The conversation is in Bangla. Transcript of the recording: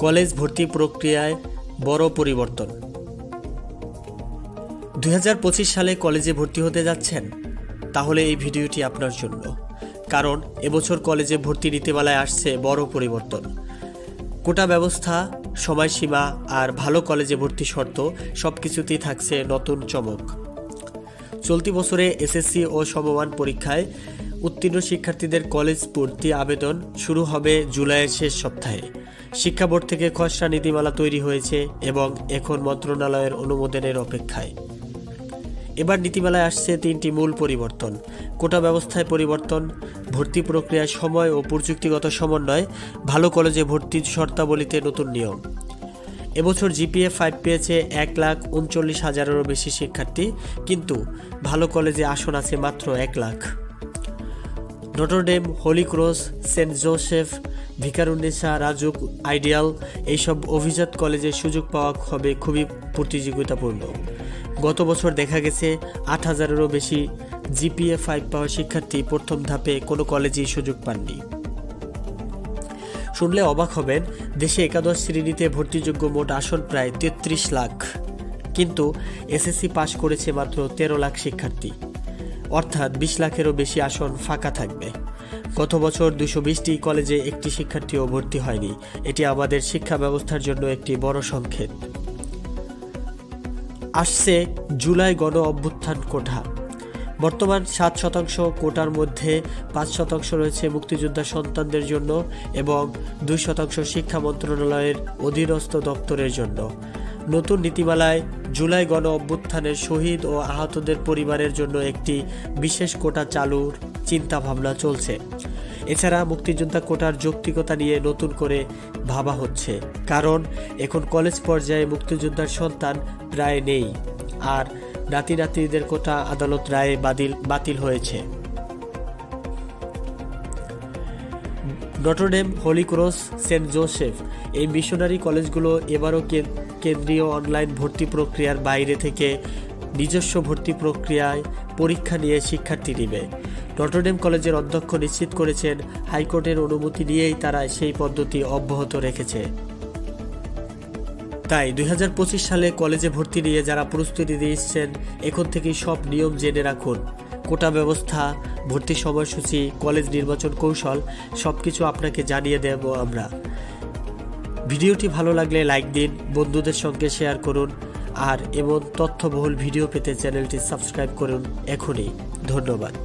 কলেজ ভর্তি প্রক্রিয়ায় বড় পরিবর্তন। 2025 সালে কলেজে ভর্তি হতে যাচ্ছেন? তাহলে এই ভিডিওটি আপনার জন্য, কারণ এবছর কলেজে ভর্তি নীতিমালায় আসছে বড় পরিবর্তন। কোটা ব্যবস্থা, সময়সীমা আর ভালো কলেজে ভর্তি শর্ত সবকিছুতেই থাকছে নতুন চমক। চলতি বছরে এসএসসি ও সমমান পরীক্ষায় উত্তীর্ণ শিক্ষার্থীদের কলেজ ভর্তি আবেদন শুরু হবে জুলাইয়ের শেষ সপ্তাহে। শিক্ষা বোর্ড থেকে খসড়া নীতিমালা তৈরি হয়েছে এবং এখন মন্ত্রণালয়ের অনুমোদনের অপেক্ষায়। এবার নীতিমালায় আসছে 3টি মূল পরিবর্তন। কোটা ব্যবস্থায় পরিবর্তন, ভর্তি প্রক্রিয়ায় সময় ও প্রযুক্তিগত সমন্বয়, ভালো কলেজে ভর্তির শর্তাবলীতে নতুন নিয়ম। এবছর জিপিএ 5 পেয়েছে 1,39,000-এরও বেশি শিক্ষার্থী, কিন্তু ভালো কলেজে আসন আছে মাত্র 1 lakh. Notre Dame, Holy Cross, Saint Joseph, Viqarunnisa, Rajuk, Ideal এইসব অভিজাত কলেজে সুযোগ পাওয়া হবে খুবই প্রতিযোগিতাপূর্ণ। গত বছর দেখা গেছে 8,000-এরও বেশি জিপিএ 5 পাওয়া শিক্ষার্থী প্রথম ধাপে কোনো কলেজেই সুযোগ পাননি। শুনলে অবাক হবেন, দেশে একাদশ শ্রেণীতে ভর্তিযোগ্য মোট আসন প্রায় 33 লাখ, কিন্তু এসএসসি পাশ করেছে মাত্র 13 লাখ শিক্ষার্থী, অর্থাৎ 20 লাখেরও বেশি আসন ফাঁকা থাকবে। গত বছর 220টি কলেজে একটি শিক্ষার্থীও ভর্তি হয়নি। এটি আমাদের শিক্ষা ব্যবস্থার জন্য একটি বড় সংকেত। আসছে জুলাই গণ অভ্যুত্থান কোটা। বর্তমান 7% কোটার মধ্যে 5% রয়েছে মুক্তিযোদ্ধা সন্তানদের জন্য এবং 2% শিক্ষা মন্ত্রণালয়ের অধীনস্থ দপ্তরের জন্য। নতুন নীতিমালায় জুলাই গণ অভ্যুত্থানের শহীদ ও আহতদের পরিবারের জন্য একটি বিশেষ কোটা চালুর চিন্তা ভাবনা চলছে। এছাড়া মুক্তিযোদ্ধা কোটার যৌক্তিকতা নিয়ে নতুন করে ভাবা হচ্ছে, কারণ এখন কলেজ পর্যায়ে মুক্তিযোদ্ধার সন্তান প্রায় নেই, আর নাতি নাতনিদের কোটা আদালত রায়ে বাতিল হয়েছে। Notre Dame, Holy Cross, Saint Joseph এই মিশনারি কলেজগুলো এবারও কেন্দ্রীয় অনলাইন ভর্তি প্রক্রিয়ার বাইরে থেকে নিজস্ব ভর্তি প্রক্রিয়ায় পরীক্ষা নিয়ে শিক্ষার্থী নেবে। নটরডেম কলেজের অধ্যক্ষ নিশ্চিত করেছেন, হাইকোর্টের অনুমতি নিয়েই তারা সেই পদ্ধতি অব্যাহত রেখেছে। তাই 2025 সালে কলেজে ভর্তি নিয়ে যারা প্রস্তুতি নিচ্ছেন, এখন থেকেই সব নিয়ম জেনে রাখুন। কোটা ব্যবস্থা, ভর্তি সময়সূচি, কলেজ নির্বাচন কৌশল সবকিছু আপনাকে জানিয়ে দেব আমরা। ভিডিওটি ভালো লাগলে লাইক দিন, বন্ধুদের সঙ্গে শেয়ার করুন, আর এমন তথ্যবহুল ভিডিও পেতে চ্যানেলটি সাবস্ক্রাইব করুন এখনই। ধন্যবাদ।